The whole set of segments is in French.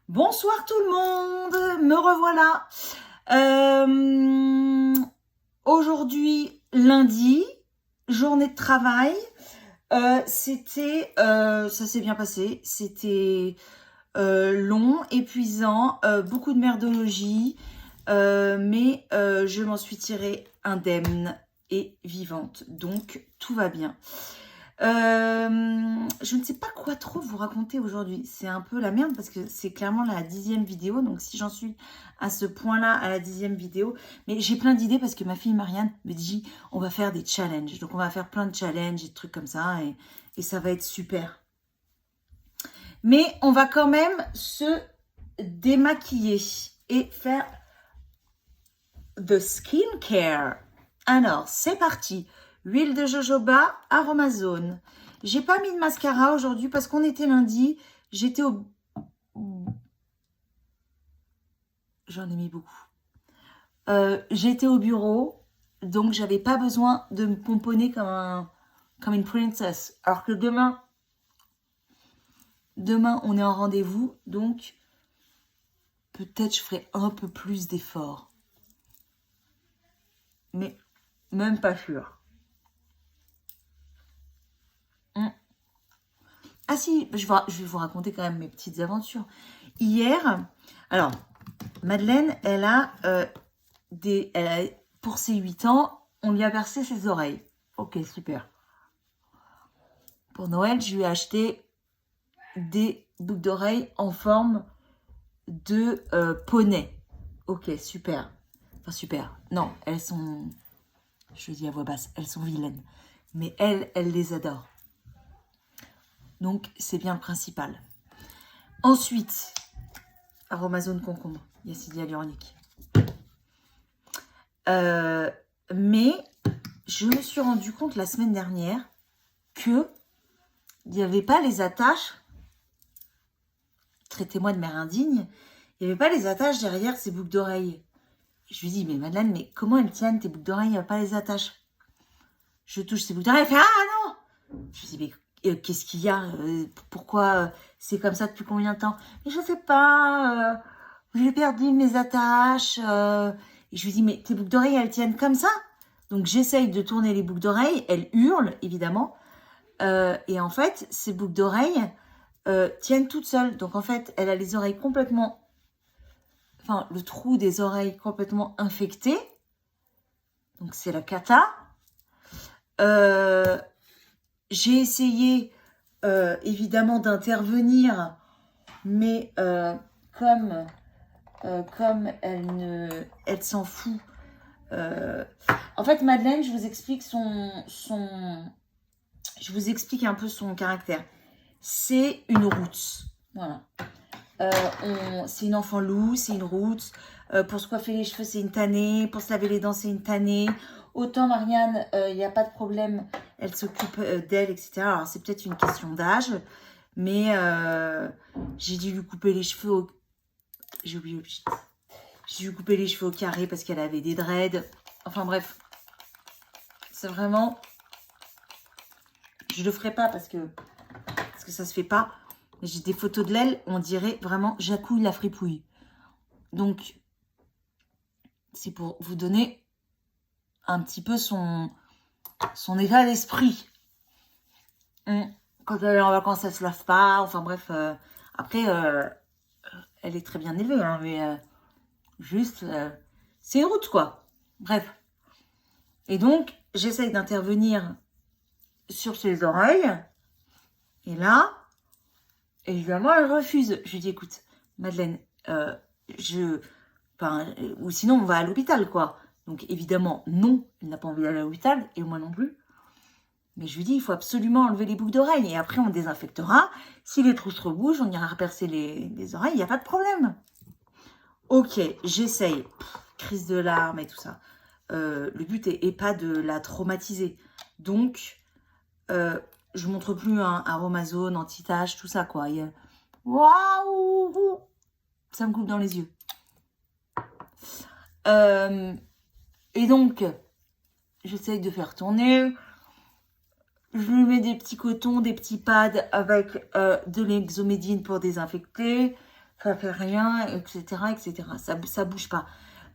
Bonsoir tout le monde, me revoilà. Aujourd'hui, lundi, journée de travail. Ça s'est bien passé. C'était long, épuisant, beaucoup de merdologie, mais je m'en suis tirée indemne et vivante. Donc, tout va bien. Je ne sais pas quoi trop vous raconter aujourd'hui. C'est un peu la merde parce que c'est clairement la 10e vidéo. Donc si j'en suis à ce point-là, à la 10e vidéo. Mais j'ai plein d'idées parce que ma fille Marianne me dit on va faire des challenges. Donc on va faire plein de challenges et de trucs comme ça. Et ça va être super. Mais on va quand même se démaquiller et faire the skincare. Alors c'est parti. Huile de jojoba, aromazone. J'ai pas mis de mascara aujourd'hui parce qu'on était lundi. J'étais au... J'en ai mis beaucoup. J'étais au bureau, donc j'avais pas besoin de me pomponner comme une princesse. Alors que demain, on est en rendez-vous, donc peut-être je ferai un peu plus d'efforts. Mais même pas sûr. Ah si, je vais vous raconter quand même mes petites aventures. Hier, alors, Madeleine, pour ses 8 ans, on lui a percé ses oreilles. Ok, super. Pour Noël, je lui ai acheté des boucles d'oreilles en forme de poney. Ok, super. Enfin, super. Non, elles sont... Je le dis à voix basse, elles sont vilaines. Mais elle les adore. Donc, c'est bien le principal. Ensuite, aromazone concombre, acide hyaluronique. Mais je me suis rendu compte la semaine dernière que il n'y avait pas les attaches. Traitez-moi de mère indigne. Il n'y avait pas les attaches derrière ces boucles d'oreilles. Je lui dis, mais Madeleine, mais comment elles tiennent tes boucles d'oreilles? Il n'y a pas les attaches. Je touche ces boucles d'oreilles. Elle fait, ah non! Je lui dis, mais qu'est-ce qu'il y a? Pourquoi c'est comme ça depuis combien de temps? Mais je sais pas. J'ai perdu mes attaches. Et je lui dis, mais tes boucles d'oreilles, elles tiennent comme ça? Donc j'essaye de tourner les boucles d'oreilles. Elle hurle, évidemment. Et en fait, ces boucles d'oreilles tiennent toutes seules. Donc en fait, elle a les oreilles complètement... Enfin, le trou des oreilles complètement infecté. Donc c'est la cata. J'ai essayé évidemment d'intervenir, mais comme elle s'en fout. En fait, Madeleine, je vous explique je vous explique un peu son caractère. C'est une route, voilà. C'est une enfant loup, c'est une route. Pour se coiffer les cheveux, c'est une tannée. Pour se laver les dents, c'est une tannée. Autant Marianne, il n'y a pas de problème, elle s'occupe d'elle, etc. Alors c'est peut-être une question d'âge, mais j'ai dû lui couper les cheveux au... J'ai oublié le shit. J'ai dû lui couper les cheveux au carré parce qu'elle avait des dreads. Enfin bref, c'est vraiment... Je le ferai pas parce que ça se fait pas. J'ai des photos de l'aile, on dirait vraiment Jacouille la fripouille. Donc, c'est pour vous donner un petit peu son état d'esprit. Quand elle est en vacances, elle se lave pas. Enfin bref, après, elle est très bien élevée, hein, mais juste, c'est une route, quoi. Bref. Et donc, j'essaye d'intervenir sur ses oreilles. Et là, évidemment, elle refuse. Je lui dis, écoute, Madeleine, ou sinon, on va à l'hôpital, quoi. Donc, évidemment, non, elle n'a pas envie d'aller à l'hôpital, et moi non plus. Mais je lui dis, il faut absolument enlever les boucles d'oreilles, et après, on désinfectera. Si les trous se rebougent, on ira repercer les oreilles, il n'y a pas de problème. Ok, j'essaye. Crise de larmes et tout ça. Le but est pas de la traumatiser. Donc, je montre plus un aromazone, anti-tache, tout ça, quoi. Waouh! Ça me coupe dans les yeux. Et donc, j'essaye de faire tourner. Je lui mets des petits cotons, des petits pads avec de l'exomédine pour désinfecter. ça fait rien, etc., etc. Ça bouge pas.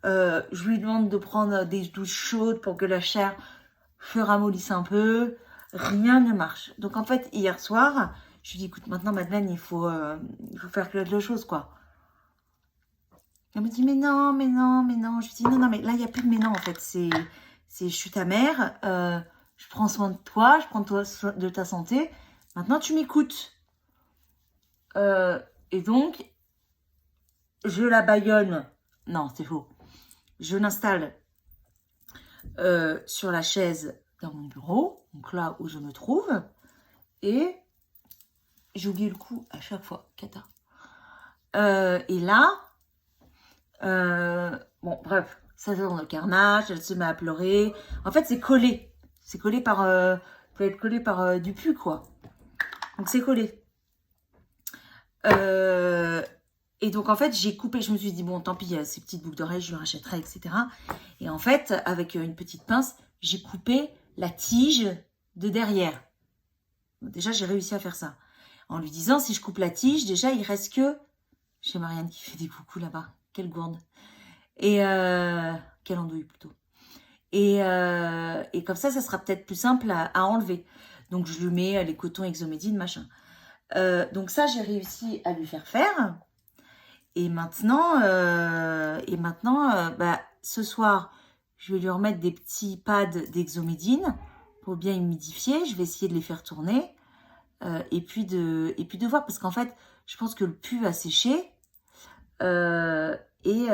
Je lui demande de prendre des douches chaudes pour que la chair se ramollisse un peu. Rien ne marche. Donc en fait, hier soir, je lui dis, écoute, maintenant, Madeleine, il faut faire quelque chose, quoi. Elle me dit, mais non, mais non, mais non. Je lui dis, non, non, mais là, il n'y a plus de mais non, en fait. Je suis ta mère, je prends soin de toi, je prends soin de ta santé. Maintenant, tu m'écoutes. Et donc, je la bâillonne. Non, c'est faux. Je l'installe sur la chaise dans mon bureau, donc là où je me trouve. Et j'oublie le coup à chaque fois, cata. Et là, bon, bref, ça c'est dans le carnage, elle se met à pleurer. En fait, c'est collé. C'est collé par... peut être collé par du pu, quoi. Donc, c'est collé. Et donc, en fait, j'ai coupé. Je me suis dit, bon, tant pis, ces petites boucles d'oreilles, je lui rachèterai, etc. Et en fait, avec une petite pince, j'ai coupé la tige de derrière. Donc, déjà, j'ai réussi à faire ça. En lui disant, si je coupe la tige, déjà, il reste que... J'ai Marianne qui fait des coucous là-bas. Quelle gourde. Et quelle andouille, plutôt. Et comme ça sera peut-être plus simple à enlever. Donc, je lui mets les cotons Exomédine, machin. Donc, ça, j'ai réussi à lui faire. Et maintenant, bah, ce soir, je vais lui remettre des petits pads d'Exomédine pour bien humidifier. Je vais essayer de les faire tourner. Et puis de voir. Parce qu'en fait, je pense que le pu a séché. Et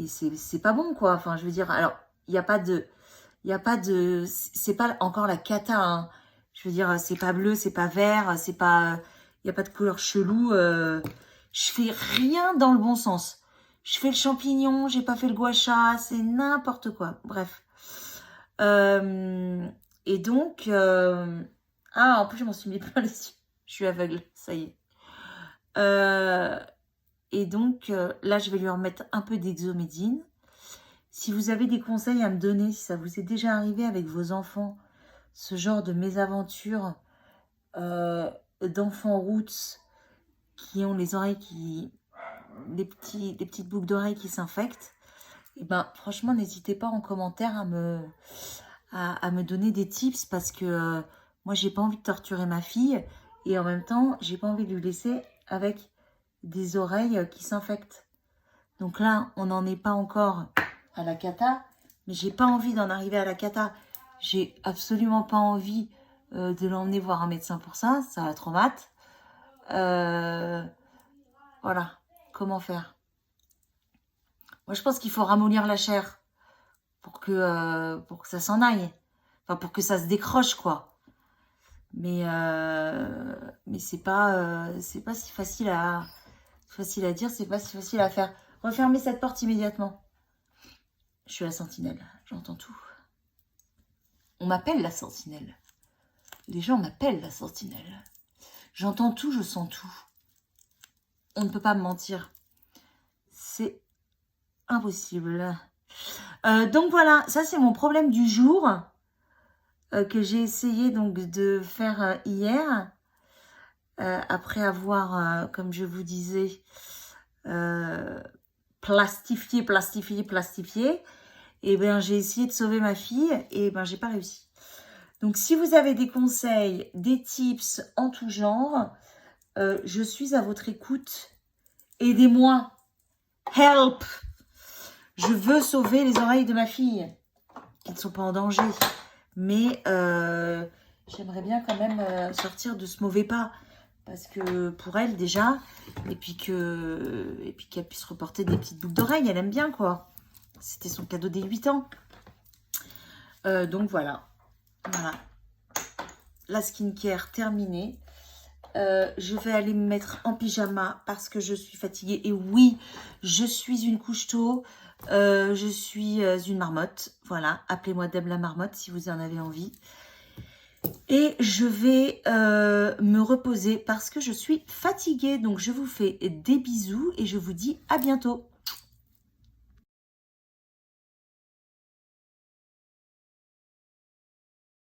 c'est pas bon, quoi. Enfin, je veux dire, alors, il n'y a pas de, c'est pas encore la cata, hein. Je veux dire, c'est pas bleu, c'est pas vert, c'est pas, il n'y a pas de couleur chelou. Je fais rien dans le bon sens. Je fais le champignon, j'ai pas fait le gua sha, c'est n'importe quoi. Bref. Et donc, ah, en plus, je m'en suis mis plein les yeux. Je suis aveugle, ça y est. Et donc, là, je vais lui remettre un peu d'Exomédine. Si vous avez des conseils à me donner, si ça vous est déjà arrivé avec vos enfants, ce genre de mésaventure d'enfants roots qui ont les oreilles des petites boucles d'oreilles qui s'infectent, et ben, franchement, n'hésitez pas en commentaire à me donner des tips parce que moi, j'ai pas envie de torturer ma fille et en même temps, j'ai pas envie de lui laisser avec des oreilles qui s'infectent. Donc là, on n'en est pas encore à la cata, mais j'ai pas envie d'en arriver à la cata. J'ai absolument pas envie de l'emmener voir un médecin pour ça, ça va trop mat. Voilà, comment faire? Moi, je pense qu'il faut ramollir la chair pour que ça s'en aille. Enfin, pour que ça se décroche, quoi. Mais c'est pas si facile à dire, c'est pas si facile à faire. Refermez cette porte immédiatement. Je suis la sentinelle, j'entends tout. On m'appelle la sentinelle. Les gens m'appellent la sentinelle. J'entends tout, je sens tout. On ne peut pas me mentir. C'est impossible. Donc voilà, ça c'est mon problème du jour que j'ai essayé donc de faire hier. Après avoir, comme je vous disais, plastifié. Et bien j'ai essayé de sauver ma fille et ben j'ai pas réussi. Donc si vous avez des conseils, des tips en tout genre, je suis à votre écoute. Aidez-moi. Help. Je veux sauver les oreilles de ma fille qui ne sont pas en danger. Mais j'aimerais bien quand même sortir de ce mauvais pas. Parce que pour elle déjà, et puis qu'elle puisse reporter des petites boucles d'oreilles, elle aime bien, quoi. C'était son cadeau des 8 ans. Donc voilà. Voilà. La skincare terminée. Je vais aller me mettre en pyjama parce que je suis fatiguée. Et oui, je suis une couche tôt. Je suis une marmotte. Voilà, appelez-moi Deb la marmotte si vous en avez envie. Et je vais me reposer parce que je suis fatiguée. Donc, je vous fais des bisous et je vous dis à bientôt.